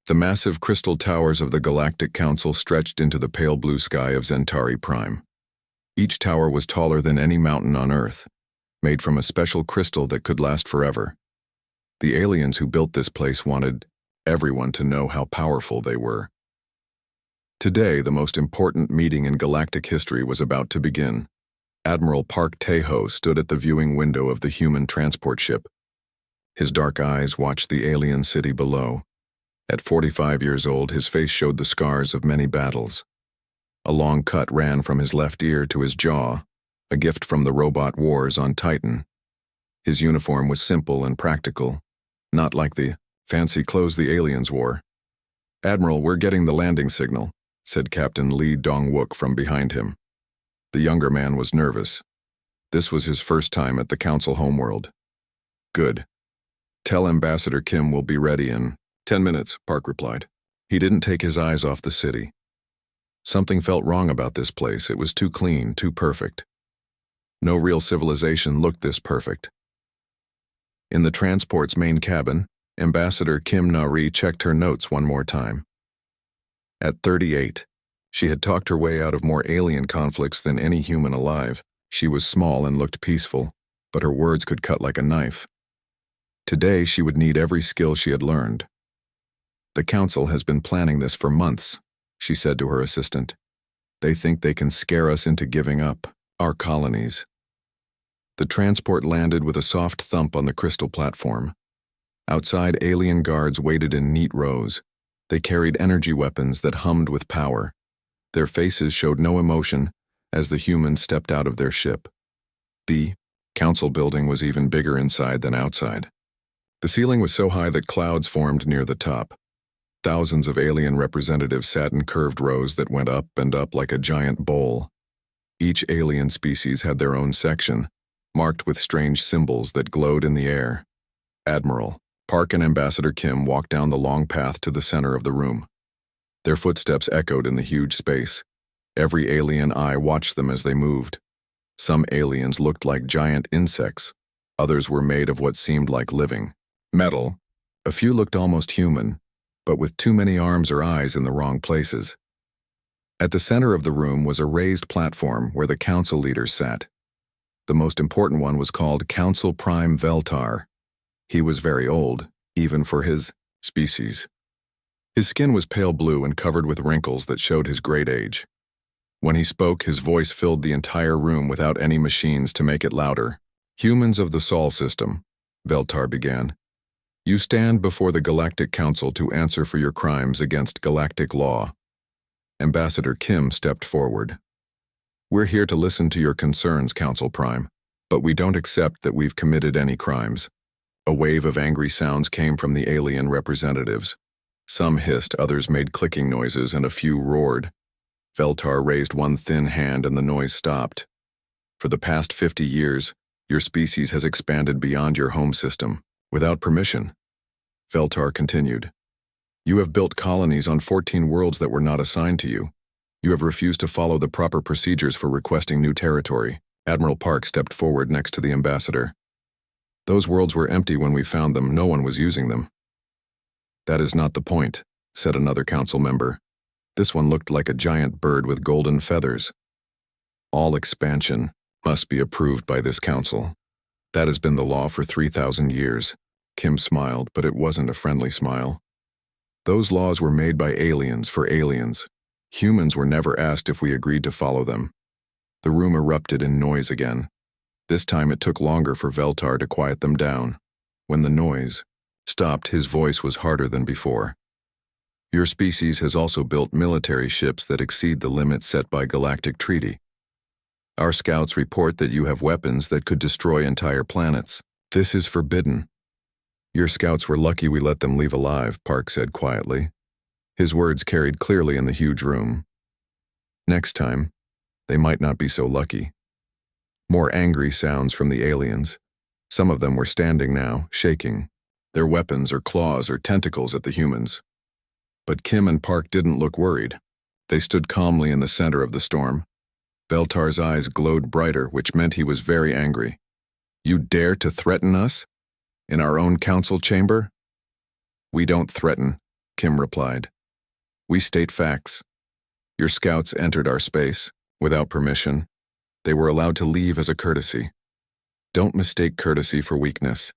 The massive crystal towers of the Galactic Council stretched into the pale blue sky of Centauri Prime. Each tower was taller than any mountain on Earth, made from a special crystal that could last forever. The aliens who built this place wanted everyone to know how powerful they were. Today, the most important meeting in galactic history was about to begin. Admiral Park Tae-ho stood at the viewing window of the human transport ship. His dark eyes watched the alien city below. At 45 years old, his face showed the scars of many battles. A long cut ran from his left ear to his jaw, a gift from the robot wars on Titan. His uniform was simple and practical, not like the fancy clothes the aliens wore. "Admiral, we're getting the landing signal," said Captain Lee Dong-wook from behind him. The younger man was nervous. This was his first time at the Council homeworld. "Good. Tell Ambassador Kim we'll be ready in 10 minutes, Park replied. He didn't take his eyes off the city. Something felt wrong about this place. It was too clean, too perfect. No real civilization looked this perfect. In the transport's main cabin, Ambassador Kim Na-ri checked her notes one more time. At 38, she had talked her way out of more alien conflicts than any human alive. She was small and looked peaceful, but her words could cut like a knife. Today, she would need every skill she had learned. "The Council has been planning this for months," she said to her assistant. "They think they can scare us into giving up our colonies." The transport landed with a soft thump on the crystal platform. Outside, alien guards waited in neat rows. They carried energy weapons that hummed with power. Their faces showed no emotion as the humans stepped out of their ship. The Council building was even bigger inside than outside. The ceiling was so high that clouds formed near the top. Thousands of alien representatives sat in curved rows that went up and up like a giant bowl. Each alien species had their own section, marked with strange symbols that glowed in the air. Admiral Park and Ambassador Kim walked down the long path to the center of the room. Their footsteps echoed in the huge space. Every alien eye watched them as they moved. Some aliens looked like giant insects. Others were made of what seemed like living metal. A few looked almost human, but with too many arms or eyes in the wrong places. At the center of the room was a raised platform where the council leaders sat. The most important one was called Council Prime Veltar. He was very old, even for his species. His skin was pale blue and covered with wrinkles that showed his great age. When he spoke, his voice filled the entire room without any machines to make it louder. "Humans of the Sol system," Veltar began. "You stand before the Galactic Council to answer for your crimes against galactic law." Ambassador Kim stepped forward. "We're here to listen to your concerns, Council Prime, but we don't accept that we've committed any crimes." A wave of angry sounds came from the alien representatives. Some hissed, others made clicking noises, and a few roared. Veltar raised one thin hand and the noise stopped. "For the past 50 years, your species has expanded beyond your home system, without permission." Veltar continued. "You have built colonies on 14 worlds that were not assigned to you. You have refused to follow the proper procedures for requesting new territory." Admiral Park stepped forward next to the ambassador. "Those worlds were empty when we found them. No one was using them." "That is not the point," said another council member. This one looked like a giant bird with golden feathers. "All expansion must be approved by this council. That has been the law for 3,000 years. Kim smiled, but it wasn't a friendly smile. "Those laws were made by aliens for aliens. Humans were never asked if we agreed to follow them." The room erupted in noise again. This time it took longer for Veltar to quiet them down. When the noise stopped, his voice was harder than before. "Your species has also built military ships that exceed the limits set by galactic treaty. Our scouts report that you have weapons that could destroy entire planets. This is forbidden." "Your scouts were lucky we let them leave alive," Park said quietly. His words carried clearly in the huge room. "Next time, they might not be so lucky." More angry sounds from the aliens. Some of them were standing now, shaking, their weapons or claws or tentacles at the humans. But Kim and Park didn't look worried. They stood calmly in the center of the storm. Veltar's eyes glowed brighter, which meant he was very angry. "You dare to threaten us? In our own council chamber?" "We don't threaten. Kim replied. We state facts. Your scouts entered our space, without permission. They were allowed to leave as a courtesy. Don't mistake courtesy for weakness.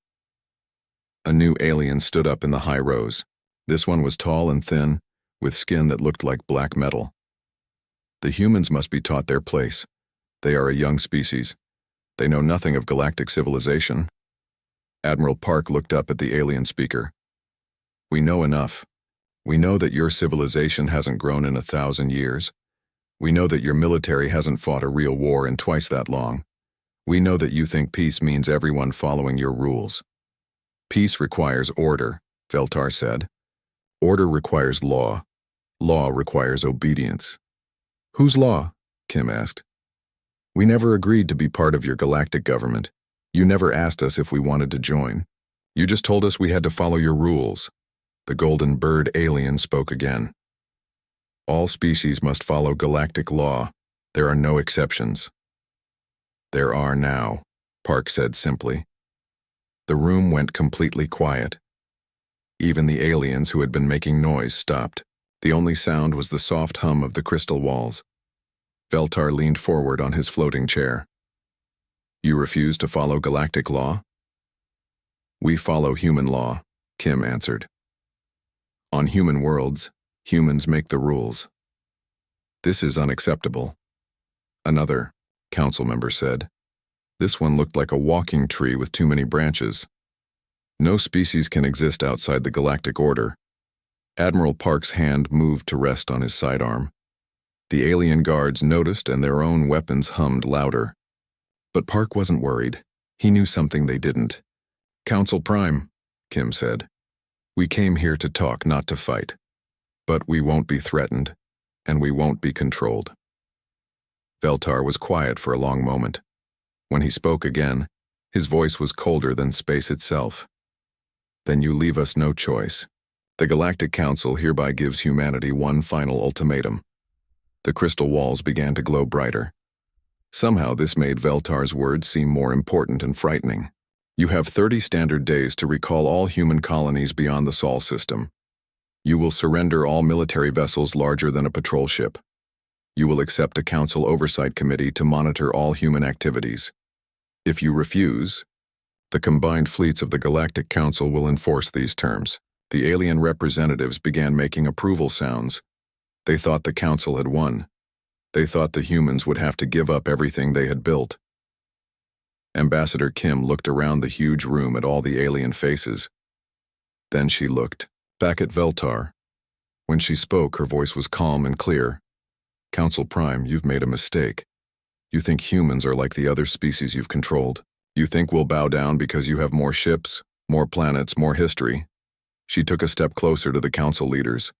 A new alien stood up in the high rows. This one was tall and thin, with skin that looked like black metal. The humans must be taught their place. They are a young species. They know nothing of galactic civilization. Admiral Park looked up at the alien speaker. We know enough. We know that your civilization hasn't grown in 1,000 years. We know that your military hasn't fought a real war in twice that long. We know that you think peace means everyone following your rules. Peace requires order, Veltar said. Order requires law. Law requires obedience. Whose law? Kim asked. We never agreed to be part of your galactic government. You never asked us if we wanted to join. You just told us we had to follow your rules. The golden bird alien spoke again. All species must follow galactic law. There are no exceptions. There are now, Park said simply. The room went completely quiet. Even the aliens who had been making noise stopped. The only sound was the soft hum of the crystal walls. Veltar leaned forward on his floating chair. You refuse to follow galactic law? We follow human law, Kim answered. On human worlds, humans make the rules. This is unacceptable. Another council member said. This one looked like a walking tree with too many branches. No species can exist outside the galactic order. Admiral Park's hand moved to rest on his sidearm. The alien guards noticed and their own weapons hummed louder. But Park wasn't worried. He knew something they didn't. Council Prime, Kim said. We came here to talk, not to fight. But we won't be threatened, and we won't be controlled. Veltar was quiet for a long moment. When he spoke again, his voice was colder than space itself. Then you leave us no choice. The Galactic Council hereby gives humanity one final ultimatum. The crystal walls began to glow brighter. Somehow this made Veltar's words seem more important and frightening. You have 30 standard days to recall all human colonies beyond the Sol system. You will surrender all military vessels larger than a patrol ship. You will accept a council oversight committee to monitor all human activities. If you refuse, the combined fleets of the Galactic Council will enforce these terms. The alien representatives began making approval sounds. They thought the council had won. They thought the humans would have to give up everything they had built. Ambassador Kim looked around the huge room at all the alien faces. Then she looked back at Veltar. When she spoke, her voice was calm and clear. Council Prime, you've made a mistake. You think humans are like the other species you've controlled. You think we'll bow down because you have more ships, more planets, more history. She took a step closer to the council leaders.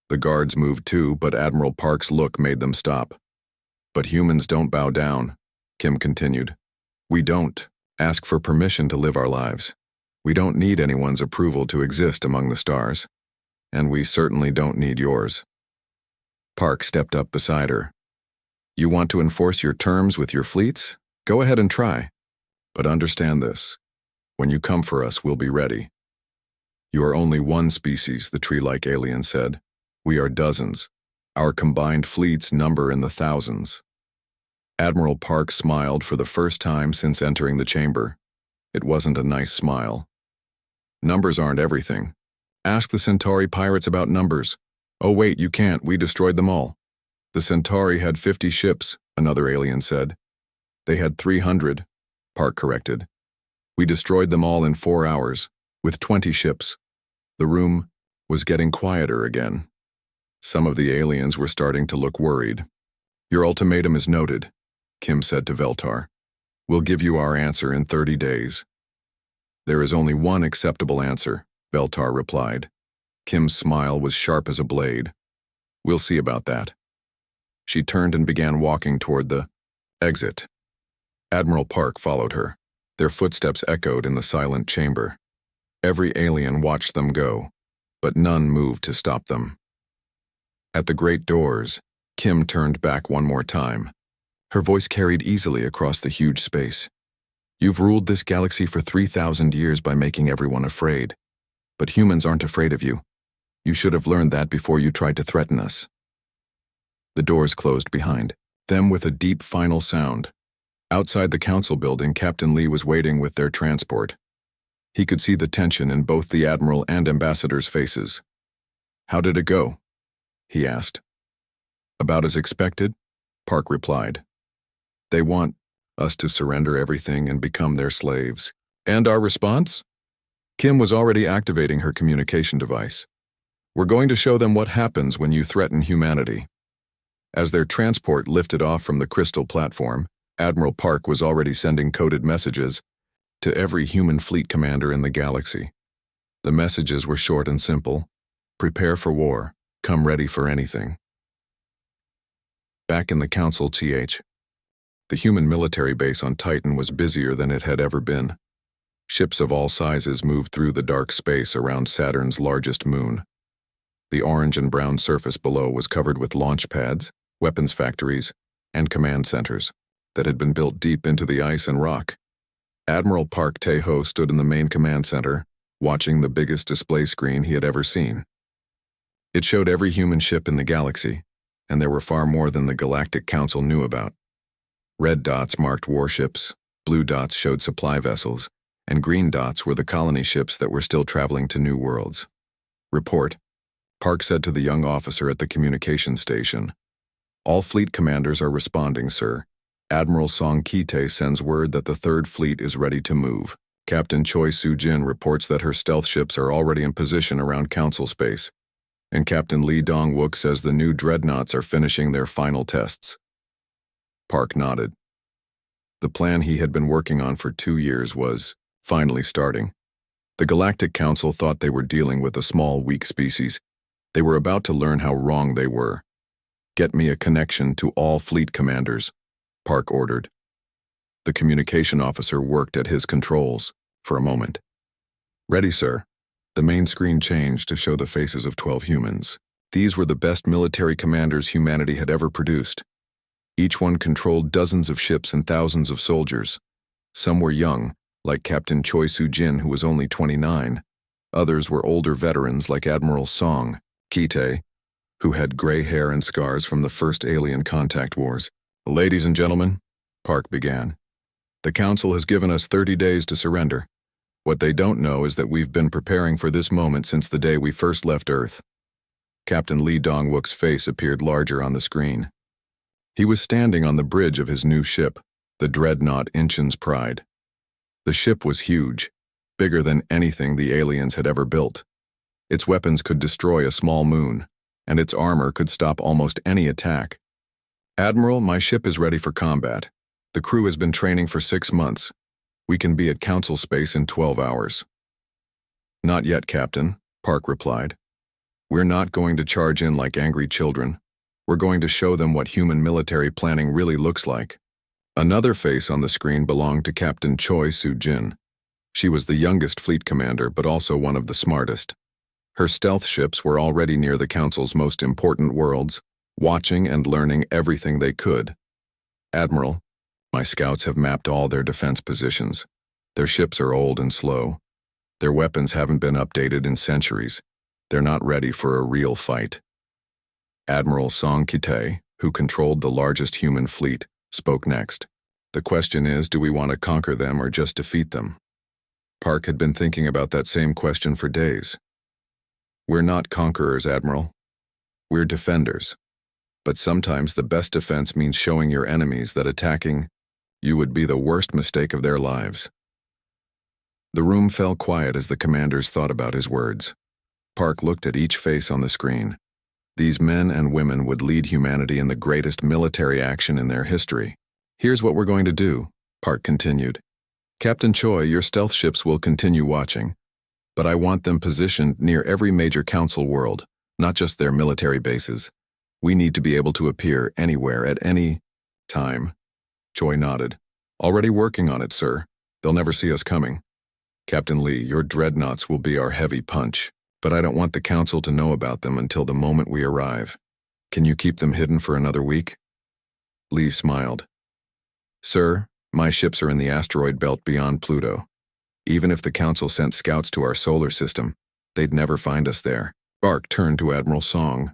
The guards moved too, but Admiral Park's look made them stop. But humans don't bow down, Kim continued. We don't ask for permission to live our lives. We don't need anyone's approval to exist among the stars. And we certainly don't need yours. Park stepped up beside her. You want to enforce your terms with your fleets? Go ahead and try. But understand this. When you come for us, we'll be ready. You are only one species, the tree-like alien said. We are dozens. Our combined fleets number in the thousands. Admiral Park smiled for the first time since entering the chamber. It wasn't a nice smile. Numbers aren't everything. Ask the Centauri pirates about numbers. Oh wait, you can't, we destroyed them all. The Centauri had 50 ships, another alien said. They had 300, Park corrected. We destroyed them all in 4 hours, with 20 ships. The room was getting quieter again. Some of the aliens were starting to look worried. Your ultimatum is noted, Kim said to Veltar. We'll give you our answer in 30 days. There is only one acceptable answer, Veltar replied. Kim's smile was sharp as a blade. We'll see about that. She turned and began walking toward the exit. Admiral Park followed her. Their footsteps echoed in the silent chamber. Every alien watched them go, but none moved to stop them. At the great doors, Kim turned back one more time. Her voice carried easily across the huge space. You've ruled this galaxy for 3,000 years by making everyone afraid. But humans aren't afraid of you. You should have learned that before you tried to threaten us. The doors closed behind them with a deep final sound. Outside the council building, Captain Lee was waiting with their transport. He could see the tension in both the Admiral and Ambassador's faces. "How did it go?" he asked. "About as expected," Park replied. "They want us to surrender everything and become their slaves." "And our response?" Kim was already activating her communication device. "We're going to show them what happens when you threaten humanity." As their transport lifted off from the crystal platform, Admiral Park was already sending coded messages to every human fleet commander in the galaxy. The messages were short and simple. "Prepare for war. Come ready for anything." Back in the Council TH, the human military base on Titan was busier than it had ever been. Ships of all sizes moved through the dark space around Saturn's largest moon. The orange and brown surface below was covered with launch pads, weapons factories, and command centers that had been built deep into the ice and rock. Admiral Park Tae-ho stood in the main command center, watching the biggest display screen he had ever seen. It showed every human ship in the galaxy, and there were far more than the Galactic Council knew about. Red dots marked warships, blue dots showed supply vessels, and green dots were the colony ships that were still traveling to new worlds. "Report," Park said to the young officer at the communication station. "All fleet commanders are responding, sir. Admiral Song Ki-tae sends word that the Third Fleet is ready to move. Captain Choi Soo-jin reports that her stealth ships are already in position around Council space. And Captain Lee Dong-wook says the new dreadnoughts are finishing their final tests." Park nodded. The plan he had been working on for 2 years was finally starting. The Galactic Council thought they were dealing with a small, weak species. They were about to learn how wrong they were. "Get me a connection to all fleet commanders," Park ordered. The communication officer worked at his controls for a moment. "Ready, sir." The main screen changed to show the faces of 12 humans. These were the best military commanders humanity had ever produced. Each one controlled dozens of ships and thousands of soldiers. Some were young, like Captain Choi Soo-jin, who was only 29. Others were older veterans like Admiral Song Ki-tae, who had gray hair and scars from the first alien contact wars. "Ladies and gentlemen," Park began, "the Council has given us 30 days to surrender. What they don't know is that we've been preparing for this moment since the day we first left Earth." Captain Lee Dong-wook's face appeared larger on the screen. He was standing on the bridge of his new ship, the dreadnought Incheon's Pride. The ship was huge, bigger than anything the aliens had ever built. Its weapons could destroy a small moon, and its armor could stop almost any attack. "Admiral, my ship is ready for combat. The crew has been training for 6 months. We can be at Council space in 12 hours. "Not yet, Captain," Park replied. "We're not going to charge in like angry children. We're going to show them what human military planning really looks like." Another face on the screen belonged to Captain Choi Soo-jin. She was the youngest fleet commander, but also one of the smartest. Her stealth ships were already near the Council's most important worlds, watching and learning everything they could. "Admiral, my scouts have mapped all their defense positions. Their ships are old and slow. Their weapons haven't been updated in centuries. They're not ready for a real fight." Admiral Song Ki-tae, who controlled the largest human fleet, spoke next. "The question is, do we want to conquer them or just defeat them?" Park had been thinking about that same question for days. "We're not conquerors, Admiral. We're defenders. But sometimes the best defense means showing your enemies that attacking you would be the worst mistake of their lives." The room fell quiet as the commanders thought about his words. Park looked at each face on the screen. These men and women would lead humanity in the greatest military action in their history. "Here's what we're going to do," Park continued. "Captain Choi, your stealth ships will continue watching, but I want them positioned near every major council world, not just their military bases. We need to be able to appear anywhere at any time." Choi nodded. "Already working on it, sir. They'll never see us coming. Captain Lee, your dreadnoughts will be our heavy punch, but I don't want the Council to know about them until the moment we arrive. Can you keep them hidden for another week?" Lee smiled. "Sir, my ships are in the asteroid belt beyond Pluto. Even if the Council sent scouts to our solar system, they'd never find us there. Park turned to Admiral Song.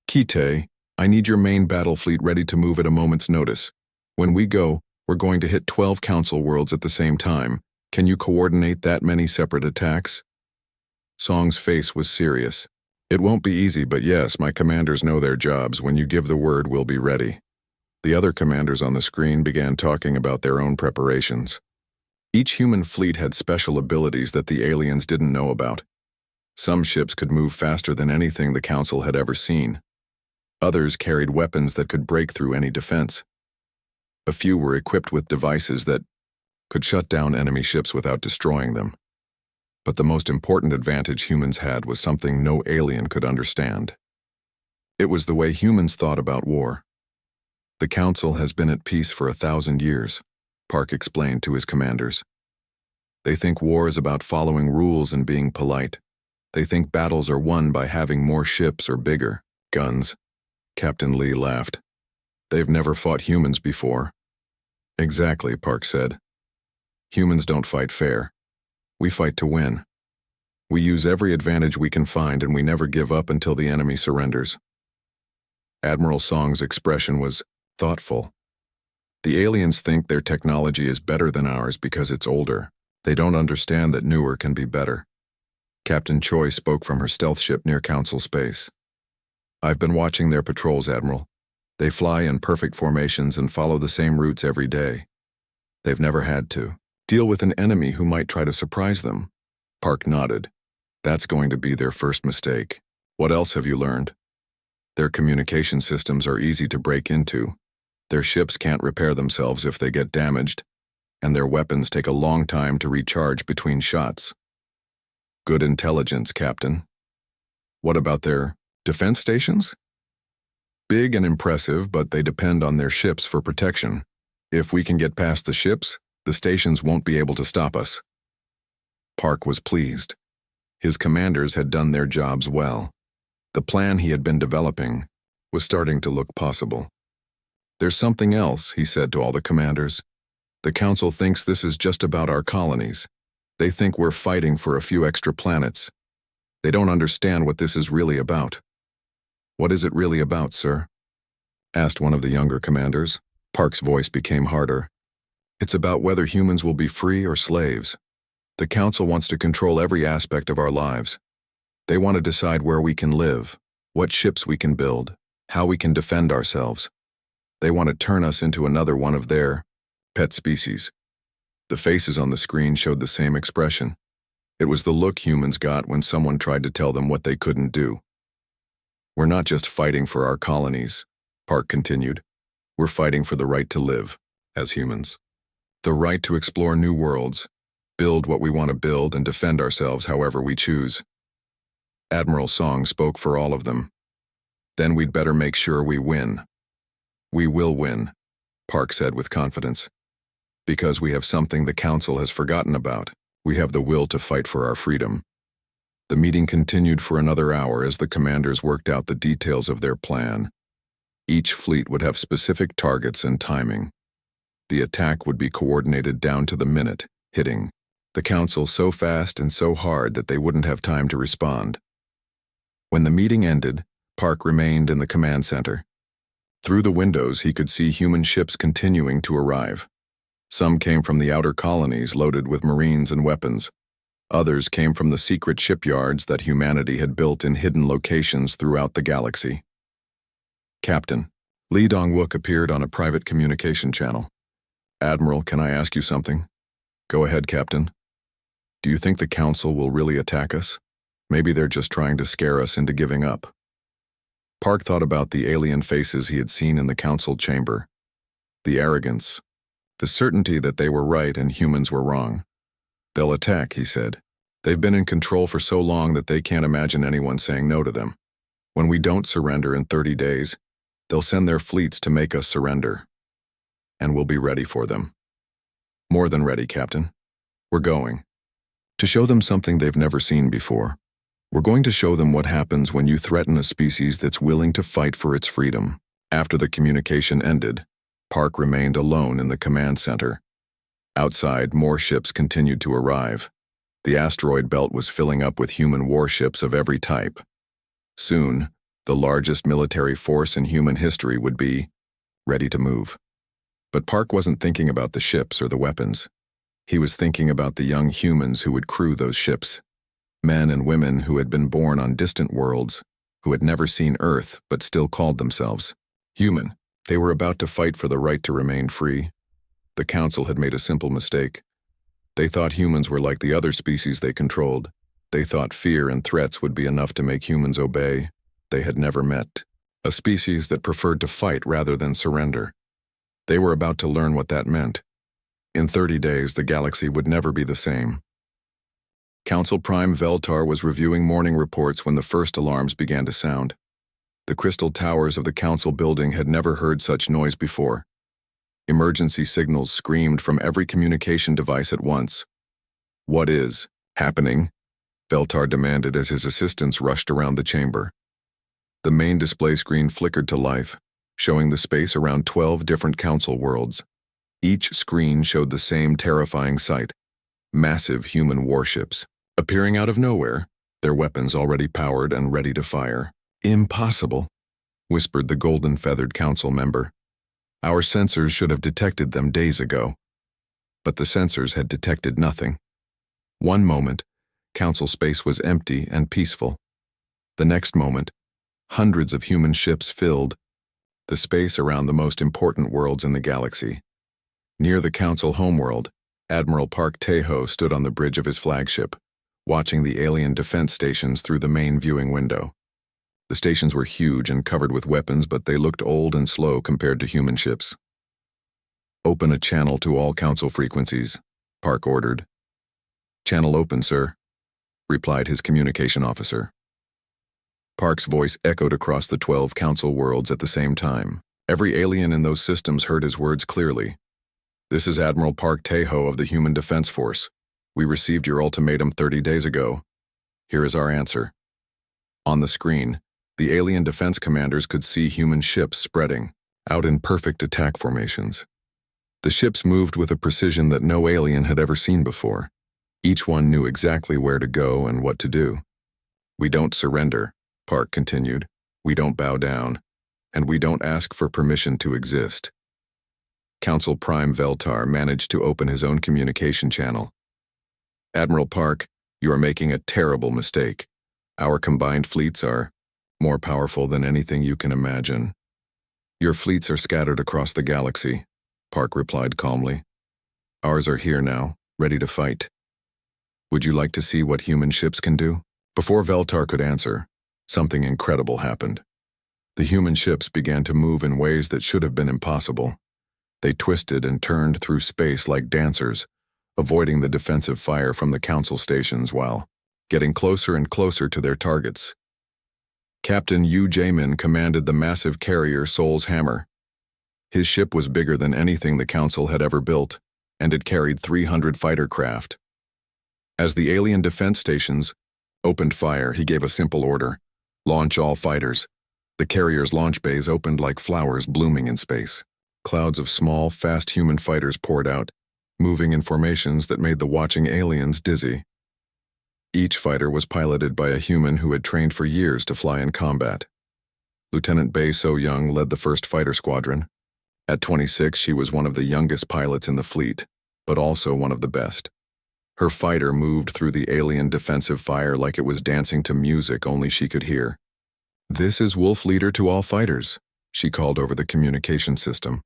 Kite, I need your main battle fleet ready to move at a moment's notice. When we go, we're going to hit 12 Council worlds at the same time. Can you coordinate that many separate attacks? Song's face was serious. It won't be easy, but yes, my commanders know their jobs. When you give the word, we'll be ready. The other commanders on the screen began talking about their own preparations. Each human fleet had special abilities that the aliens didn't know about. Some ships could move faster than anything the Council had ever seen. Others carried weapons that could break through any defense. A few were equipped with devices that could shut down enemy ships without destroying them. But the most important advantage humans had was something no alien could understand. It was the way humans thought about war. The Council has been at peace for 1,000 years, Park explained to his commanders. They think war is about following rules and being polite. They think battles are won by having more ships or bigger guns. Captain Lee laughed. They've never fought humans before. Exactly, Park said. Humans don't fight fair. We fight to win. We use every advantage we can find, and we never give up until the enemy surrenders. Admiral Song's expression was thoughtful. The aliens think their technology is better than ours because it's older. They don't understand that newer can be better. Captain Choi spoke from her stealth ship near Council space. I've been watching their patrols, Admiral. They fly in perfect formations and follow the same routes every day. They've never had to deal with an enemy who might try to surprise them. Park nodded. That's going to be their first mistake. What else have you learned? Their communication systems are easy to break into. Their ships can't repair themselves if they get damaged, and their weapons take a long time to recharge between shots. Good intelligence, Captain. What about their defense stations? Big and impressive, but they depend on their ships for protection. If we can get past the ships, the stations won't be able to stop us. Park was pleased. His commanders had done their jobs well. The plan he had been developing was starting to look possible. There's something else, he said to all the commanders. The Council thinks this is just about our colonies. They think we're fighting for a few extra planets. They don't understand what this is really about. What is it really about, sir? Asked one of the younger commanders. Park's voice became harder. It's about whether humans will be free or slaves. The Council wants to control every aspect of our lives. They want to decide where we can live, what ships we can build, how we can defend ourselves. They want to turn us into another one of their pet species. The faces on the screen showed the same expression. It was the look humans got when someone tried to tell them what they couldn't do. We're not just fighting for our colonies, Park continued. We're fighting for the right to live, as humans. The right to explore new worlds, build what we want to build, and defend ourselves however we choose. Admiral Song spoke for all of them. Then we'd better make sure we win. We will win, Park said with confidence. Because we have something the Council has forgotten about. We have the will to fight for our freedom. The meeting continued for another hour as the commanders worked out the details of their plan. Each fleet would have specific targets and timing. The attack would be coordinated down to the minute, hitting the Council so fast and so hard that they wouldn't have time to respond. When the meeting ended, Park remained in the command center. Through the windows, he could see human ships continuing to arrive. Some came from the outer colonies loaded with marines and weapons. Others came from the secret shipyards that humanity had built in hidden locations throughout the galaxy. Captain, Lee Dong-wook appeared on a private communication channel. Admiral, can I ask you something? Go ahead, Captain. Do you think the Council will really attack us? Maybe they're just trying to scare us into giving up. Park thought about the alien faces he had seen in the Council chamber. The arrogance. The certainty that they were right and humans were wrong. They'll attack, he said. They've been in control for so long that they can't imagine anyone saying no to them. When we don't surrender in 30 days, they'll send their fleets to make us surrender. And we'll be ready for them. More than ready, Captain. We're going to show them something they've never seen before. We're going to show them what happens when you threaten a species that's willing to fight for its freedom. After the communication ended, Park remained alone in the command center. Outside, more ships continued to arrive. The asteroid belt was filling up with human warships of every type. Soon, the largest military force in human history would be ready to move. But Park wasn't thinking about the ships or the weapons. He was thinking about the young humans who would crew those ships. Men and women who had been born on distant worlds, who had never seen Earth but still called themselves human. They were about to fight for the right to remain free. The Council had made a simple mistake. They thought humans were like the other species they controlled. They thought fear and threats would be enough to make humans obey. They had never met a species that preferred to fight rather than surrender. They were about to learn what that meant. In 30 days, the galaxy would never be the same. Council Prime Veltar was reviewing morning reports when the first alarms began to sound. The crystal towers of the Council building had never heard such noise before. Emergency signals screamed from every communication device at once. "What is happening?" Veltar demanded as his assistants rushed around the chamber. The main display screen flickered to life, showing the space around 12 different Council worlds. Each screen showed the same terrifying sight: massive human warships, appearing out of nowhere, their weapons already powered and ready to fire. "Impossible," whispered the golden-feathered Council member. "Our sensors should have detected them days ago." But the sensors had detected nothing. One moment, Council space was empty and peaceful. The next moment, hundreds of human ships filled the space around the most important worlds in the galaxy. Near the Council homeworld, Admiral Park Tejo stood on the bridge of his flagship, watching the alien defense stations through the main viewing window. The stations were huge and covered with weapons, but they looked old and slow compared to human ships. "Open a channel to all Council frequencies," Park ordered. "Channel open, sir," replied his communication officer. Park's voice echoed across the 12 Council worlds at the same time. Every alien in those systems heard his words clearly. "This is Admiral Park Tejo of the Human Defense Force. We received your ultimatum 30 days ago. Here is our answer." On the screen, the alien defense commanders could see human ships spreading out in perfect attack formations. The ships moved with a precision that no alien had ever seen before. Each one knew exactly where to go and what to do. "We don't surrender," Park continued. "We don't bow down, and we don't ask for permission to exist." Council Prime Veltar managed to open his own communication channel. "Admiral Park, you are making a terrible mistake. Our combined fleets are more powerful than anything you can imagine." "Your fleets are scattered across the galaxy," Park replied calmly. "Ours are here now, ready to fight. Would you like to see what human ships can do?" Before Veltar could answer, something incredible happened. The human ships began to move in ways that should have been impossible. They twisted and turned through space like dancers, avoiding the defensive fire from the Council stations while getting closer and closer to their targets. Captain Yu Jaemin commanded the massive carrier Sol's Hammer. His ship was bigger than anything the Council had ever built, and it carried 300 fighter craft. As the alien defense stations opened fire, he gave a simple order: launch all fighters. The carrier's launch bays opened like flowers blooming in space. Clouds of small, fast human fighters poured out, moving in formations that made the watching aliens dizzy. Each fighter was piloted by a human who had trained for years to fly in combat. Lieutenant Bae So-young led the first fighter squadron. At 26, she was one of the youngest pilots in the fleet, but also one of the best. Her fighter moved through the alien defensive fire like it was dancing to music only she could hear. "This is Wolf Leader to all fighters," she called over the communication system.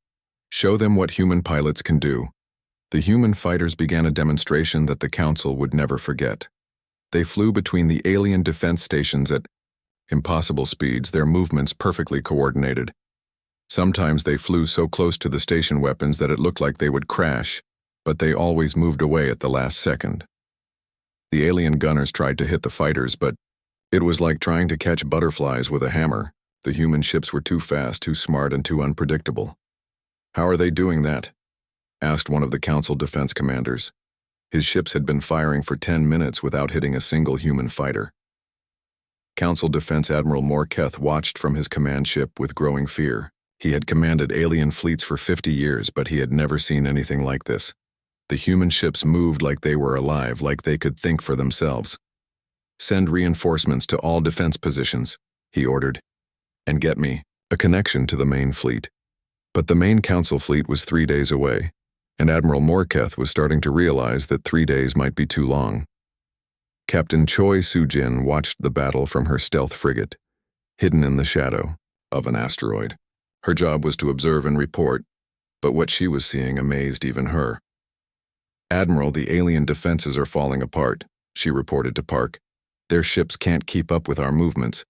"Show them what human pilots can do." The human fighters began a demonstration that the Council would never forget. They flew between the alien defense stations at impossible speeds, their movements perfectly coordinated. Sometimes they flew so close to the station weapons that it looked like they would crash, but they always moved away at the last second. The alien gunners tried to hit the fighters, but it was like trying to catch butterflies with a hammer. The human ships were too fast, too smart, and too unpredictable. "How are they doing that?" asked one of the Council defense commanders. His ships had been firing for 10 minutes without hitting a single human fighter. Council Defense Admiral Morketh watched from his command ship with growing fear. He had commanded alien fleets for 50 years, but he had never seen anything like this. The human ships moved like they were alive, like they could think for themselves. "Send reinforcements to all defense positions," he ordered. And get me a connection to the main fleet. But the main council fleet was 3 days away, and Admiral Morketh was starting to realize that 3 days might be too long. Captain Choi Soo-jin watched the battle from her stealth frigate, hidden in the shadow of an asteroid. Her job was to observe and report, but what she was seeing amazed even her. "Admiral, the alien defenses are falling apart," she reported to Park. "Their ships can't keep up with our movements.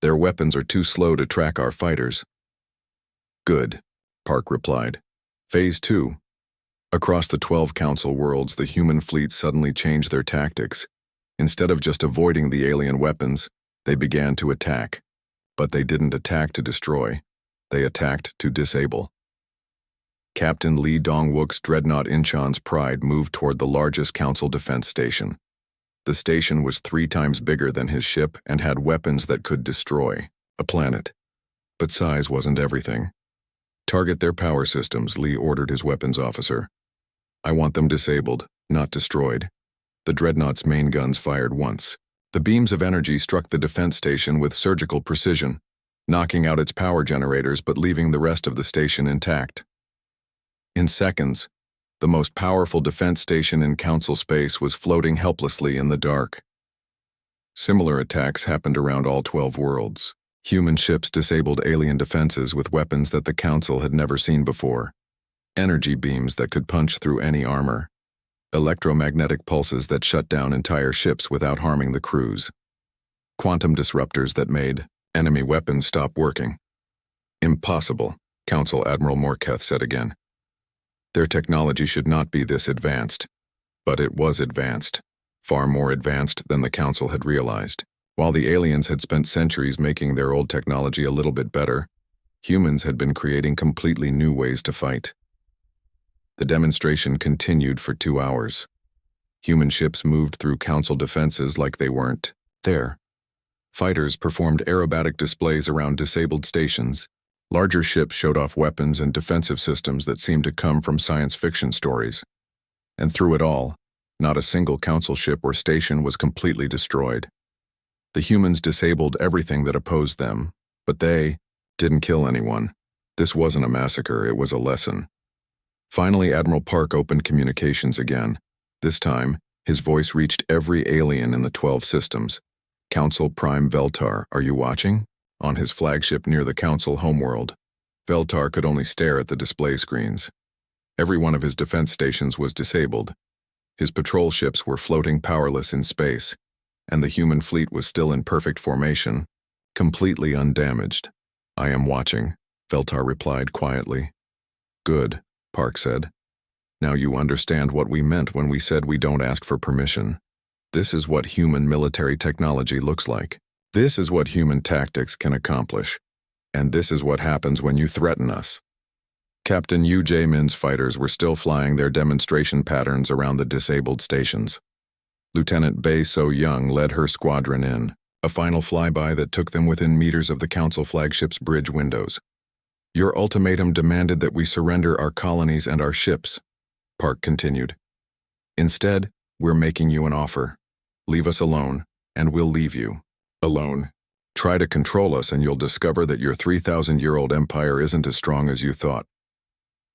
Their weapons are too slow to track our fighters." "Good," Park replied. Phase 2. Across the 12 council worlds, the human fleet suddenly changed their tactics. Instead of just avoiding the alien weapons, they began to attack. But they didn't attack to destroy. They attacked to disable. Captain Lee Dong-wook's dreadnought Incheon's Pride moved toward the largest council defense station. The station was 3 times bigger than his ship and had weapons that could destroy a planet. But size wasn't everything. "Target their power systems," Lee ordered his weapons officer. "I want them disabled, not destroyed." The dreadnought's main guns fired once. The beams of energy struck the defense station with surgical precision, knocking out its power generators but leaving the rest of the station intact. In seconds, the most powerful defense station in council space was floating helplessly in the dark. Similar attacks happened around all 12 worlds. Human ships disabled alien defenses with weapons that the council had never seen before. Energy beams that could punch through any armor. Electromagnetic pulses that shut down entire ships without harming the crews. Quantum disruptors that made enemy weapons stop working. "Impossible," Council Admiral Morketh said again. "Their technology should not be this advanced." But it was advanced. Far more advanced than the Council had realized. While the aliens had spent centuries making their old technology a little bit better, humans had been creating completely new ways to fight. The demonstration continued for 2 hours. Human ships moved through Council defenses like they weren't there. Fighters performed aerobatic displays around disabled stations. Larger ships showed off weapons and defensive systems that seemed to come from science fiction stories. And through it all, not a single Council ship or station was completely destroyed. The humans disabled everything that opposed them, but they didn't kill anyone. This wasn't a massacre, it was a lesson. Finally, Admiral Park opened communications again. This time, his voice reached every alien in the 12 systems. "Council Prime Veltar, are you watching?" On his flagship near the Council homeworld. Veltar could only stare at the display screens. Every one of his defense stations was disabled. His patrol ships were floating powerless in space, and the human fleet was still in perfect formation, completely undamaged. "I am watching," Veltar replied quietly. "Good," Park said. "Now you understand what we meant when we said we don't ask for permission. This is what human military technology looks like. This is what human tactics can accomplish. And this is what happens when you threaten us." Captain Yu Jae-min's fighters were still flying their demonstration patterns around the disabled stations. Lieutenant Bae So-young led her squadron in, a final flyby that took them within meters of the Council flagship's bridge windows. "Your ultimatum demanded that we surrender our colonies and our ships," Park continued. "Instead, we're making you an offer. Leave us alone, and we'll leave you alone. Try to control us and you'll discover that your 3,000-year-old empire isn't as strong as you thought."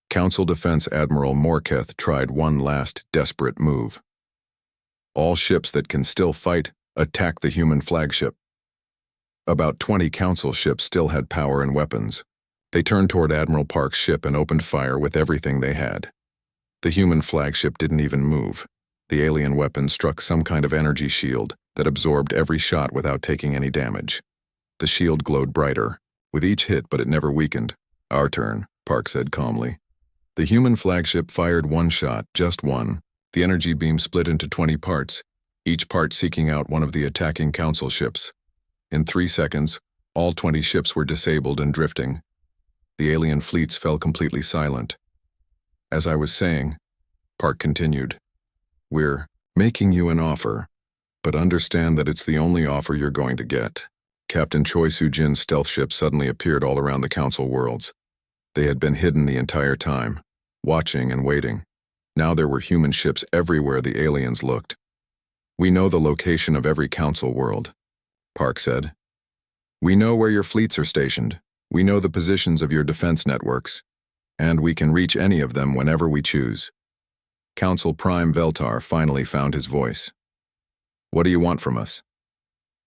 Council Defense Admiral Morketh tried one last desperate move. "All ships that can still fight, attack the human flagship." About 20 Council ships still had power and weapons. They turned toward Admiral Park's ship and opened fire with everything they had. The human flagship didn't even move. The alien weapon struck some kind of energy shield that absorbed every shot without taking any damage. The shield glowed brighter, with each hit, but it never weakened. "Our turn," Park said calmly. The human flagship fired one shot, just one. The energy beam split into 20 parts, each part seeking out one of the attacking Council ships. In 3 seconds, all 20 ships were disabled and drifting. The alien fleets fell completely silent. "As I was saying," Park continued, "we're making you an offer, but understand that it's the only offer you're going to get." Captain Choi Soo-jin's stealth ship suddenly appeared all around the Council worlds. They had been hidden the entire time, watching and waiting. Now there were human ships everywhere the aliens looked. "We know the location of every Council world," Park said. We know where your fleets are stationed. We know the positions of your defense networks. And we can reach any of them whenever we choose. Council Prime Veltar finally found his voice. What do you want from us?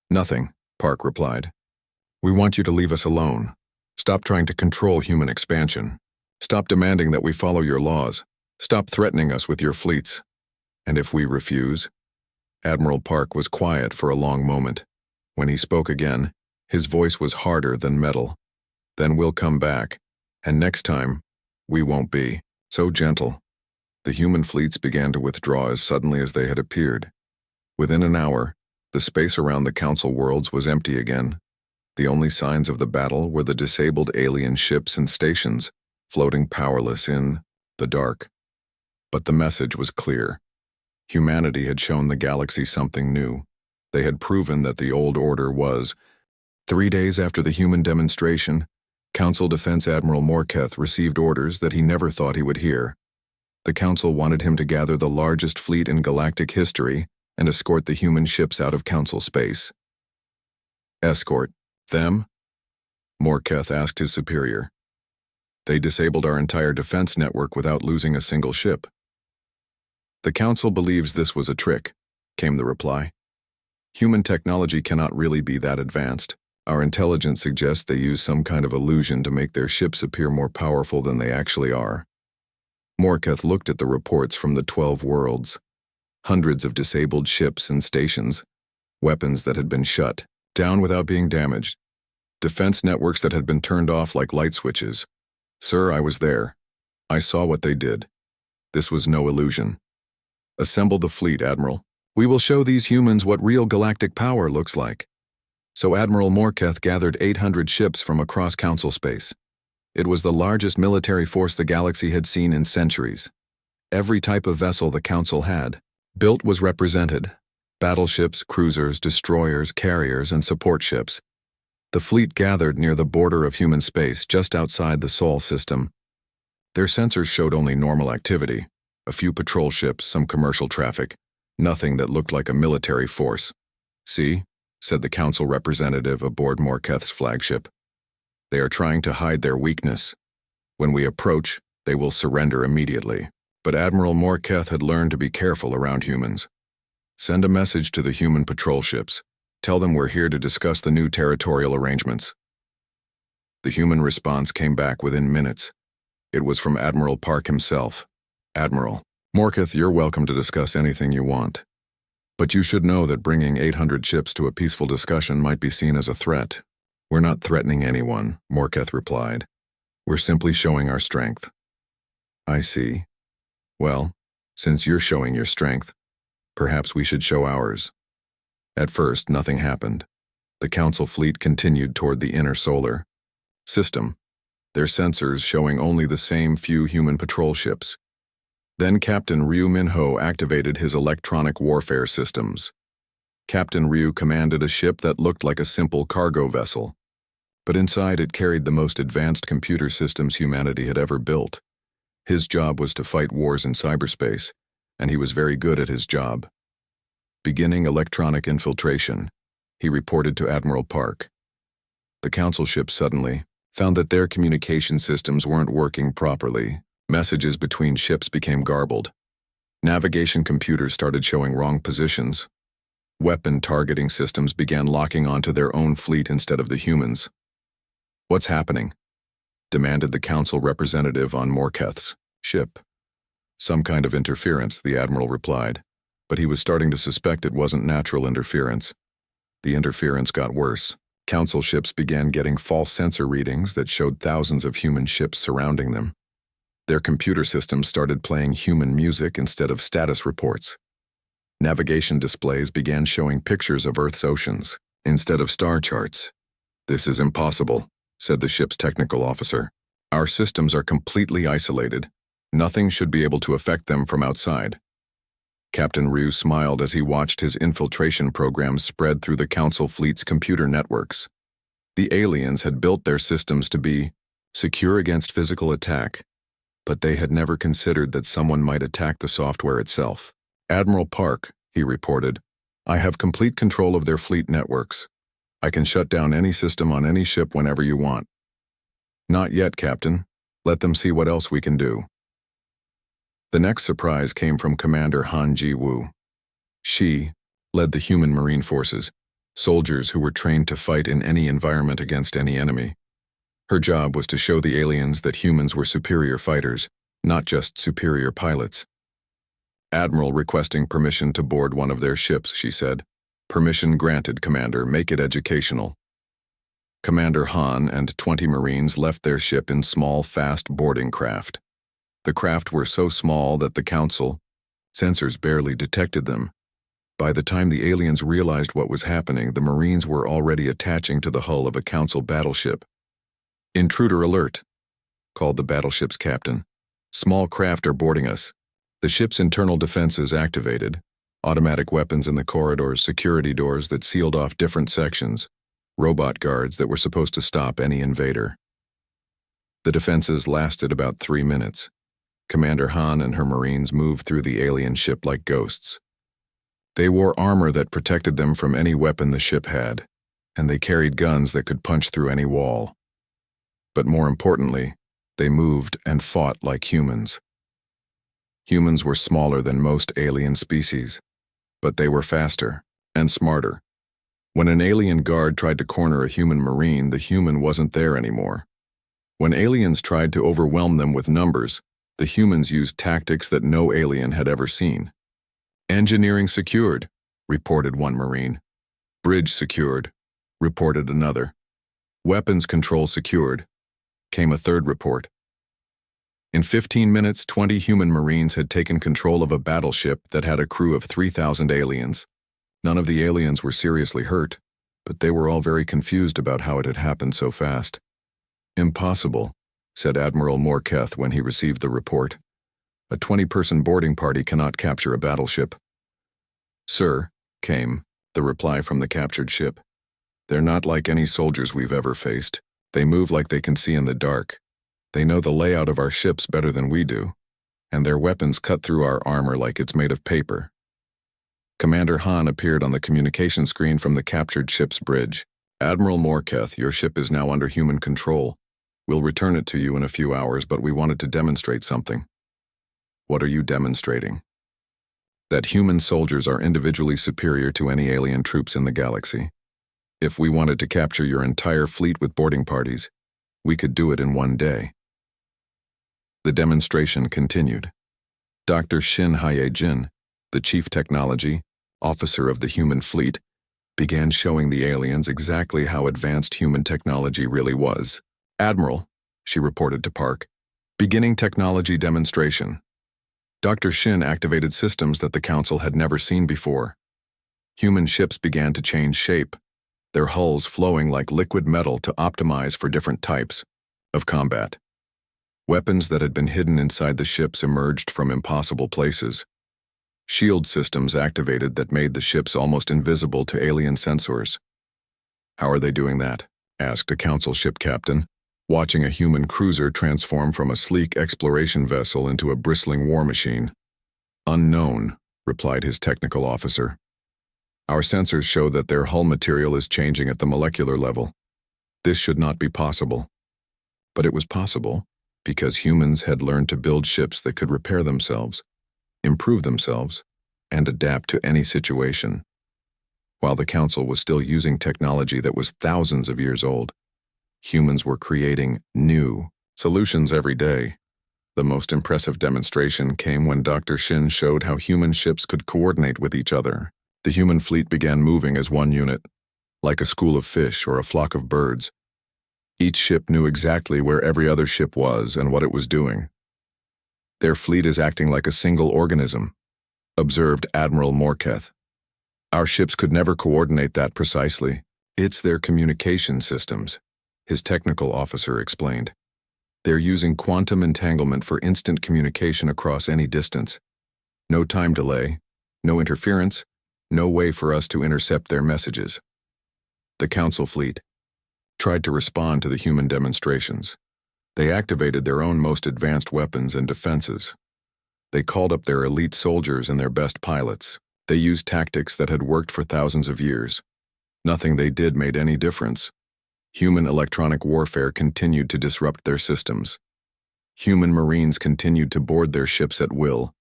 Nothing, Park replied. We want you to leave us alone. Stop trying to control human expansion. Stop demanding that we follow your laws. Stop threatening us with your fleets. And if we refuse? Admiral Park was quiet for a long moment. When he spoke again, his voice was harder than metal. Then we'll come back, and next time, we won't be so gentle. The human fleets began to withdraw as suddenly as they had appeared. Within an hour, the space around the Council worlds was empty again. The only signs of the battle were the disabled alien ships and stations, floating powerless in the dark. But the message was clear. Humanity had shown the galaxy something new. They had proven that the old order was. 3 days after the human demonstration, Council Defense Admiral Morketh received orders that he never thought he would hear. The Council wanted him to gather the largest fleet in galactic history and escort the human ships out of Council space. Escort them? Morketh asked his superior. They disabled our entire defense network without losing a single ship. The Council believes this was a trick, came the reply. Human technology cannot really be that advanced. Our intelligence suggests they use some kind of illusion to make their ships appear more powerful than they actually are. Morketh looked at the reports from the 12 worlds. Hundreds of disabled ships and stations, weapons that had been shut down without being damaged, defense networks that had been turned off like light switches. Sir, I was there. I saw what they did. This was no illusion. Assemble the fleet, Admiral. We will show these humans what real galactic power looks like. So Admiral Morketh gathered 800 ships from across Council space. It was the largest military force the galaxy had seen in centuries. Every type of vessel the Council had built was represented. Battleships, cruisers, destroyers, carriers, and support ships. The fleet gathered near the border of human space just outside the Sol system. Their sensors showed only normal activity, a few patrol ships, some commercial traffic, nothing that looked like a military force. See, said the Council representative aboard Morketh's flagship. They are trying to hide their weakness. When we approach, they will surrender immediately. But Admiral Morketh had learned to be careful around humans. Send a message to the human patrol ships. Tell them we're here to discuss the new territorial arrangements. The human response came back within minutes. It was from Admiral Park himself. Admiral, Morketh, you're welcome to discuss anything you want. But you should know that bringing 800 ships to a peaceful discussion might be seen as a threat. We're not threatening anyone, Morketh replied. We're simply showing our strength. I see. Well, since you're showing your strength, perhaps we should show ours. At first, nothing happened. The Council fleet continued toward the inner solar system, their sensors showing only the same few human patrol ships. Then Captain Ryu Minho activated his electronic warfare systems. Captain Ryu commanded a ship that looked like a simple cargo vessel, but inside it carried the most advanced computer systems humanity had ever built. His job was to fight wars in cyberspace, and he was very good at his job. Beginning electronic infiltration, he reported to Admiral Park. The Council ships suddenly found that their communication systems weren't working properly. Messages between ships became garbled. Navigation computers started showing wrong positions. Weapon targeting systems began locking onto their own fleet instead of the humans. What's happening? Demanded the Council representative on Morketh's ship. Some kind of interference, the Admiral replied, but he was starting to suspect it wasn't natural interference. The interference got worse. Council ships began getting false sensor readings that showed thousands of human ships surrounding them. Their computer systems started playing human music instead of status reports. Navigation displays began showing pictures of Earth's oceans instead of star charts. This is impossible, said the ship's technical officer. Our systems are completely isolated. Nothing should be able to affect them from outside. Captain Ryu smiled as he watched his infiltration programs spread through the Council fleet's computer networks. The aliens had built their systems to be secure against physical attack, but they had never considered that someone might attack the software itself. Admiral Park, he reported, I have complete control of their fleet networks. I can shut down any system on any ship whenever you want. Not yet, Captain. Let them see what else we can do. The next surprise came from Commander Han Ji-woo. She led the human marine forces, soldiers who were trained to fight in any environment against any enemy. Her job was to show the aliens that humans were superior fighters, not just superior pilots. Admiral requesting permission to board one of their ships, she said. Permission granted, Commander. Make it educational. Commander Han and 20 Marines left their ship in small, fast boarding craft. The craft were so small that the Council sensors barely detected them. By the time the aliens realized what was happening, the Marines were already attaching to the hull of a Council battleship. Intruder alert, called the battleship's captain. Small craft are boarding us. The ship's internal defenses activated. Automatic weapons in the corridors, security doors that sealed off different sections, robot guards that were supposed to stop any invader. The defenses lasted about 3 minutes. Commander Han and her Marines moved through the alien ship like ghosts. They wore armor that protected them from any weapon the ship had, and they carried guns that could punch through any wall. But more importantly, they moved and fought like humans. Humans were smaller than most alien species, but they were faster and smarter. When an alien guard tried to corner a human Marine, the human wasn't there anymore. When aliens tried to overwhelm them with numbers, the humans used tactics that no alien had ever seen. Engineering secured, reported one Marine. Bridge secured, reported another. Weapons control secured, came a third report. In 15 minutes, 20 human Marines had taken control of a battleship that had a crew of 3,000 aliens. None of the aliens were seriously hurt, but they were all very confused about how it had happened so fast. Impossible, said Admiral Morketh when he received the report. A 20-person boarding party cannot capture a battleship. Sir, came the reply from the captured ship. They're not like any soldiers we've ever faced. They move like they can see in the dark. They know the layout of our ships better than we do, and their weapons cut through our armor like it's made of paper. Commander Han appeared on the communication screen from the captured ship's bridge. Admiral Morketh, your ship is now under human control. We'll return it to you in a few hours, but we wanted to demonstrate something. What are you demonstrating? That human soldiers are individually superior to any alien troops in the galaxy. If we wanted to capture your entire fleet with boarding parties, we could do it in one day. The demonstration continued. Dr. Shin Haye-jin, the chief technology officer of the human fleet, began showing the aliens exactly how advanced human technology really was. Admiral, she reported to Park, beginning technology demonstration. Dr. Shin activated systems that the Council had never seen before. Human ships began to change shape, their hulls flowing like liquid metal to optimize for different types of combat. Weapons that had been hidden inside the ships emerged from impossible places. Shield systems activated that made the ships almost invisible to alien sensors. How are they doing that? Asked a Council ship captain, watching a human cruiser transform from a sleek exploration vessel into a bristling war machine. Unknown, replied his technical officer. Our sensors show that their hull material is changing at the molecular level. This should not be possible. But it was possible because humans had learned to build ships that could repair themselves, improve themselves, and adapt to any situation. While the Council was still using technology that was thousands of years old, humans were creating new solutions every day. The most impressive demonstration came when Dr. Shin showed how human ships could coordinate with each other. The human fleet began moving as one unit, like a school of fish or a flock of birds. Each ship knew exactly where every other ship was and what it was doing. Their fleet is acting like a single organism, observed Admiral Morketh. Our ships could never coordinate that precisely. It's their communication systems, his technical officer explained. They're using quantum entanglement for instant communication across any distance. No time delay, no interference, no way for us to intercept their messages. The Council fleet tried to respond to the human demonstrations. They activated their own most advanced weapons and defenses. They called up their elite soldiers and their best pilots. They used tactics that had worked for thousands of years. Nothing they did made any difference. Human electronic warfare continued to disrupt their systems. Human Marines continued to board their ships at will.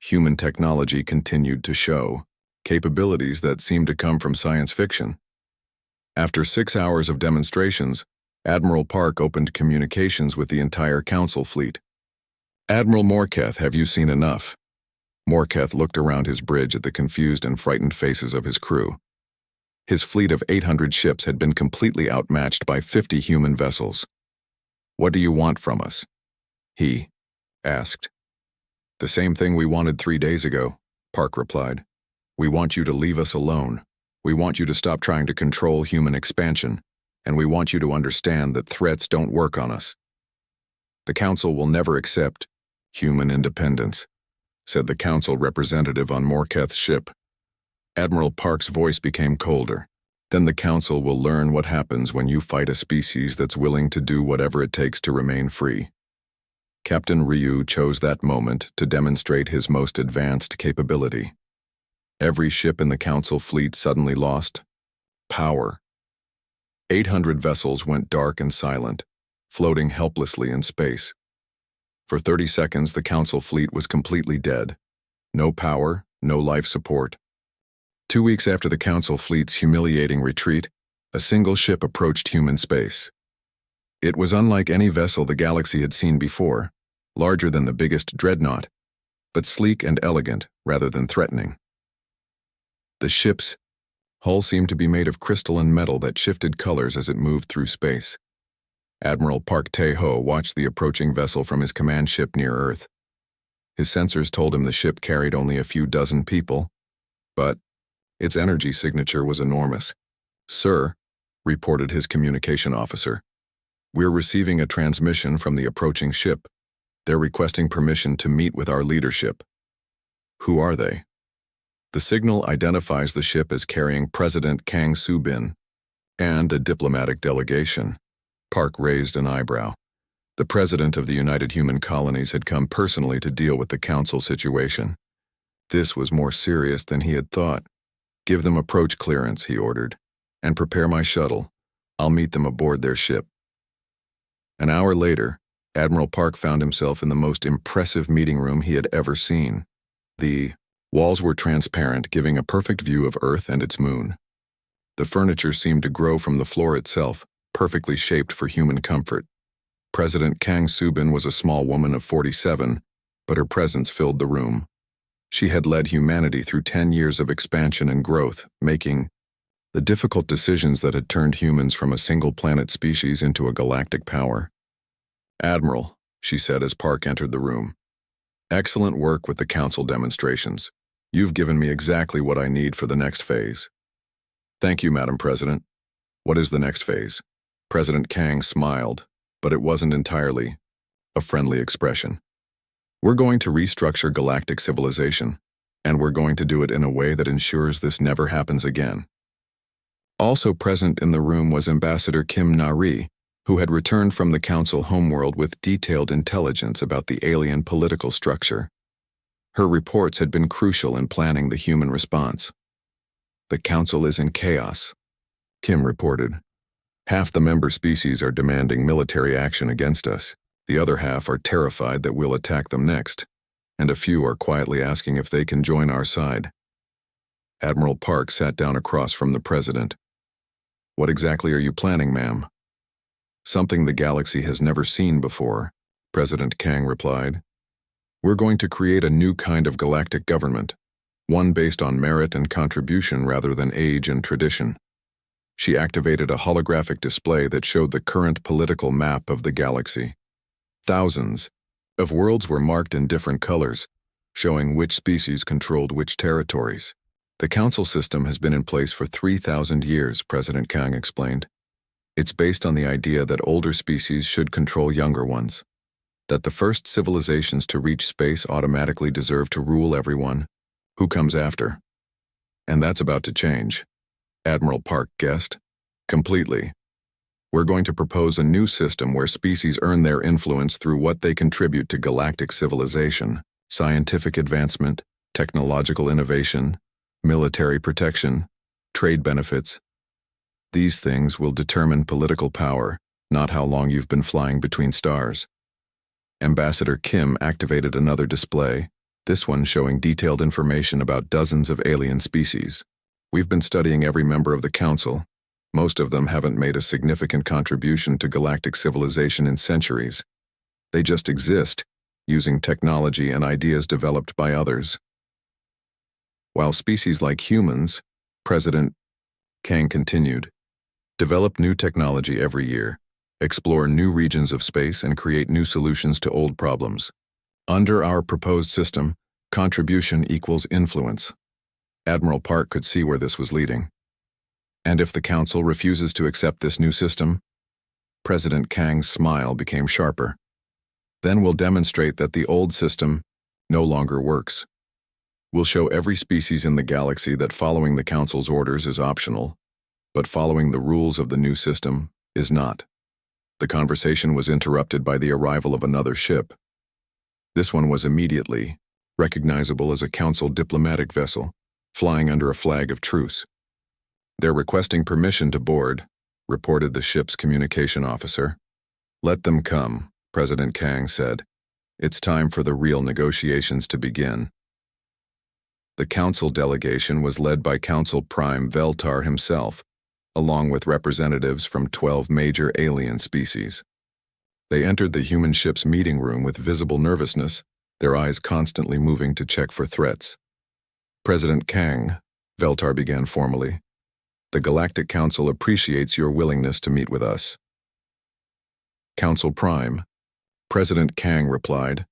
Human technology continued to show capabilities that seemed to come from science fiction. After 6 hours of demonstrations, Admiral Park opened communications with the entire Council fleet. "Admiral Morketh, have you seen enough?" Morketh looked around his bridge at the confused and frightened faces of his crew. His fleet of 800 ships had been completely outmatched by 50 human vessels. "What do you want from us?" he asked. "The same thing we wanted 3 days ago," Park replied. "We want you to leave us alone. We want you to stop trying to control human expansion, and we want you to understand that threats don't work on us." "The Council will never accept human independence," said the Council representative on Morketh's ship. Admiral Park's voice became colder. "Then the Council will learn what happens when you fight a species that's willing to do whatever it takes to remain free." Captain Ryu chose that moment to demonstrate his most advanced capability. Every ship in the Council fleet suddenly lost power. 800 vessels went dark and silent, floating helplessly in space. For 30 seconds, the Council fleet was completely dead. No power, no life support. 2 weeks after the Council fleet's humiliating retreat, a single ship approached human space. It was unlike any vessel the galaxy had seen before, larger than the biggest dreadnought, but sleek and elegant rather than threatening. The ship's hull seemed to be made of crystalline metal that shifted colors as it moved through space. Admiral Park Tae-ho watched the approaching vessel from his command ship near Earth. His sensors told him the ship carried only a few dozen people, but its energy signature was enormous. "Sir," reported his communication officer, "we're receiving a transmission from the approaching ship. They're requesting permission to meet with our leadership." "Who are they?" The signal identifies the ship as carrying President Kang Soo-bin and a diplomatic delegation. Park raised an eyebrow. The president of the United Human Colonies had come personally to deal with the Council situation. This was more serious than he had thought. "Give them approach clearance," he ordered, "and prepare my shuttle. I'll meet them aboard their ship." An hour later, Admiral Park found himself in the most impressive meeting room he had ever seen. The walls were transparent, giving a perfect view of Earth and its moon. The furniture seemed to grow from the floor itself, perfectly shaped for human comfort. President Kang Soo-bin was a small woman of 47, but her presence filled the room. She had led humanity through 10 years of expansion and growth, making the difficult decisions that had turned humans from a single-planet species into a galactic power. "Admiral," she said as Park entered the room, "excellent work with the Council demonstrations. You've given me exactly what I need for the next phase." "Thank you, Madam President." "What is the next phase?" President Kang smiled, but it wasn't entirely a friendly expression. "We're going to restructure galactic civilization, and we're going to do it in a way that ensures this never happens again." Also present in the room was Ambassador Kim Na-ri, who had returned from the Council homeworld with detailed intelligence about the alien political structure. Her reports had been crucial in planning the human response. "The Council is in chaos," Kim reported. "Half the member species are demanding military action against us. The other half are terrified that we'll attack them next, and a few are quietly asking if they can join our side." Admiral Park sat down across from the president. "What exactly are you planning, ma'am?" "Something the galaxy has never seen before," President Kang replied. "We're going to create a new kind of galactic government, one based on merit and contribution rather than age and tradition." She activated a holographic display that showed the current political map of the galaxy. Thousands of worlds were marked in different colors, showing which species controlled which territories. "The Council system has been in place for 3,000 years, President Kang explained. It's based on the idea that older species should control younger ones, that the first civilizations to reach space automatically deserve to rule everyone who comes after. And that's about to change," Admiral Park guessed. "Completely. We're going to propose a new system where species earn their influence through what they contribute to galactic civilization: scientific advancement, technological innovation, military protection, trade benefits, These things will determine political power, not how long you've been flying between stars. Ambassador Kim activated another display, this one showing detailed information about dozens of alien species. We've been studying every member of the Council. Most of them haven't made a significant contribution to galactic civilization in centuries. They just exist, using technology and ideas developed by others. While species like humans, President Kang continued, develop new technology every year, explore new regions of space and create new solutions to old problems. Under our proposed system, contribution equals influence. Admiral Park could see where this was leading. And if the Council refuses to accept this new system, President Kang's smile became sharper. Then we'll demonstrate that the old system no longer works. We'll show every species in the galaxy that following the Council's orders is optional, but following the rules of the new system is not. The conversation was interrupted by the arrival of another ship. This one was immediately recognizable as a Council diplomatic vessel, flying under a flag of truce. They're requesting permission to board, reported the ship's communication officer. Let them come, President Kang said. It's time for the real negotiations to begin. The Council delegation was led by Council Prime Veltar himself, along with representatives from 12 major alien species. They entered the human ship's meeting room with visible nervousness, their eyes constantly moving to check for threats. President Kang, Veltar began formally, the Galactic Council appreciates your willingness to meet with us. Council Prime, President Kang replied,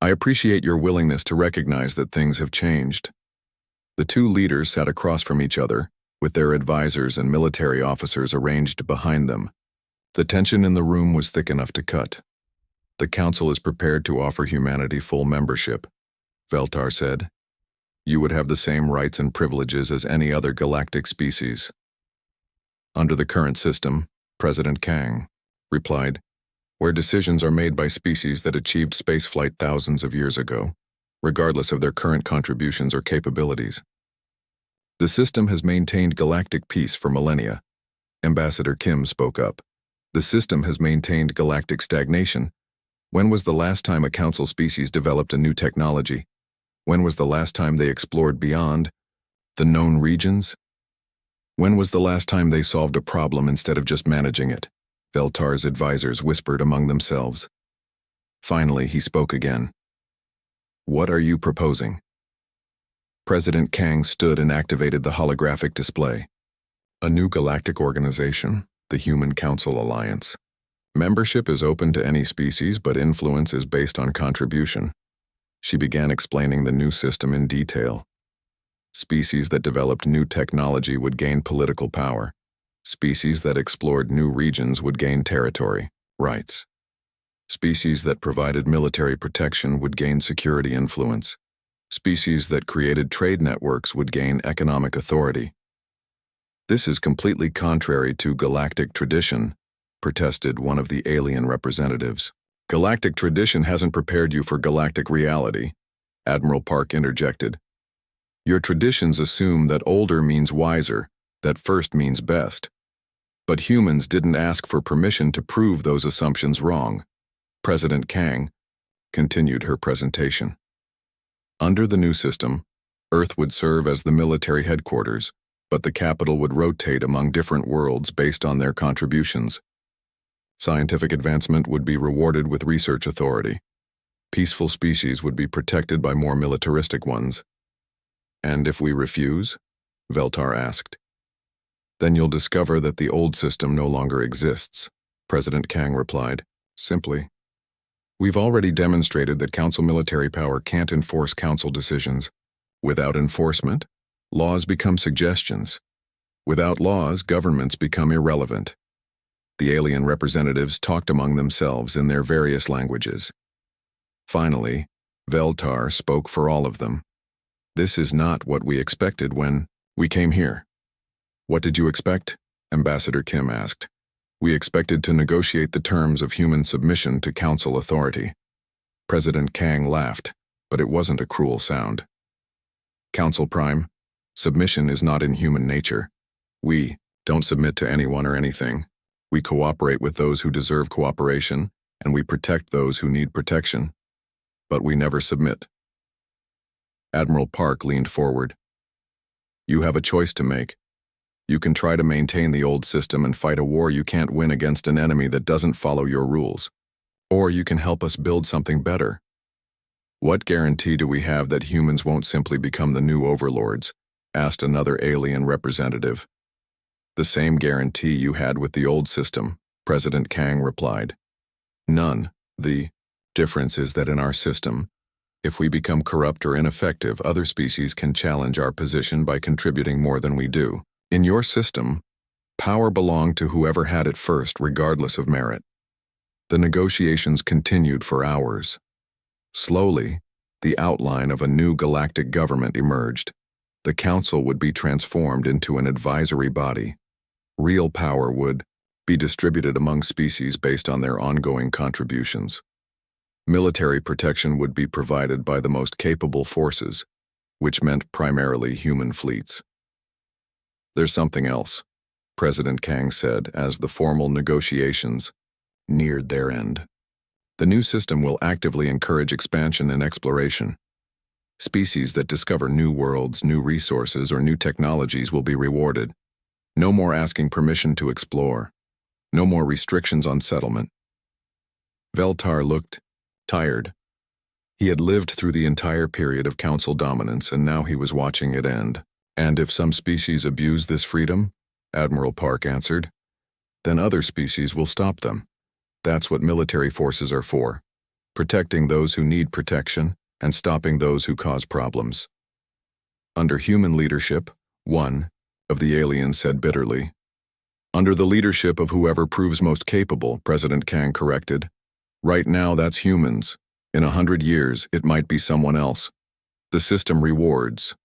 I appreciate your willingness to recognize that things have changed. The two leaders sat across from each other, with their advisors and military officers arranged behind them. The tension in the room was thick enough to cut. The Council is prepared to offer humanity full membership, Veltar said. You would have the same rights and privileges as any other galactic species. Under the current system, President Kang replied, where decisions are made by species that achieved spaceflight thousands of years ago, regardless of their current contributions or capabilities. The system has maintained galactic peace for millennia. Ambassador Kim spoke up. The system has maintained galactic stagnation. When was the last time a Council species developed a new technology? When was the last time they explored beyond the known regions? When was the last time they solved a problem instead of just managing it? Veltar's advisors whispered among themselves. Finally, he spoke again. What are you proposing? President Kang stood and activated the holographic display. A new galactic organization, the Human Council Alliance. Membership is open to any species, but influence is based on contribution. She began explaining the new system in detail. Species that developed new technology would gain political power. Species that explored new regions would gain territory, rights. Species that provided military protection would gain security influence. Species that created trade networks would gain economic authority. This is completely contrary to galactic tradition, protested one of the alien representatives. Galactic tradition hasn't prepared you for galactic reality, Admiral Park interjected. Your traditions assume that older means wiser, that first means best. But humans didn't ask for permission to prove those assumptions wrong. President Kang continued her presentation. Under the new system, Earth would serve as the military headquarters, but the capital would rotate among different worlds based on their contributions. Scientific advancement would be rewarded with research authority. Peaceful species would be protected by more militaristic ones. And if we refuse? Veltar asked. Then you'll discover that the old system no longer exists, President Kang replied, simply. We've already demonstrated that Council military power can't enforce Council decisions. Without enforcement, laws become suggestions. Without laws, governments become irrelevant. The alien representatives talked among themselves in their various languages. Finally, Veltar spoke for all of them. This is not what we expected when we came here. What did you expect? Ambassador Kim asked. We expected to negotiate the terms of human submission to Council authority. President Kang laughed, but it wasn't a cruel sound. Council Prime, submission is not in human nature. We don't submit to anyone or anything. We cooperate with those who deserve cooperation, and we protect those who need protection. But we never submit. Admiral Park leaned forward. You have a choice to make. You can try to maintain the old system and fight a war you can't win against an enemy that doesn't follow your rules. Or you can help us build something better. What guarantee do we have that humans won't simply become the new overlords? Asked another alien representative. The same guarantee you had with the old system, President Kang replied. None. The difference is that in our system, if we become corrupt or ineffective, other species can challenge our position by contributing more than we do. In your system, power belonged to whoever had it first, regardless of merit. The negotiations continued for hours. Slowly, the outline of a new galactic government emerged. The council would be transformed into an advisory body. Real power would be distributed among species based on their ongoing contributions. Military protection would be provided by the most capable forces, which meant primarily human fleets. There's something else, President Kang said as the formal negotiations neared their end. The new system will actively encourage expansion and exploration. Species that discover new worlds, new resources, or new technologies will be rewarded. No more asking permission to explore. No more restrictions on settlement. Veltar looked tired. He had lived through the entire period of council dominance, and now he was watching it end. And if some species abuse this freedom, Admiral Park answered, then other species will stop them. That's what military forces are for, protecting those who need protection and stopping those who cause problems. Under human leadership, one of the aliens said bitterly. Under the leadership of whoever proves most capable, President Kang corrected. Right now, that's humans. In 100 years, it might be someone else. The system rewards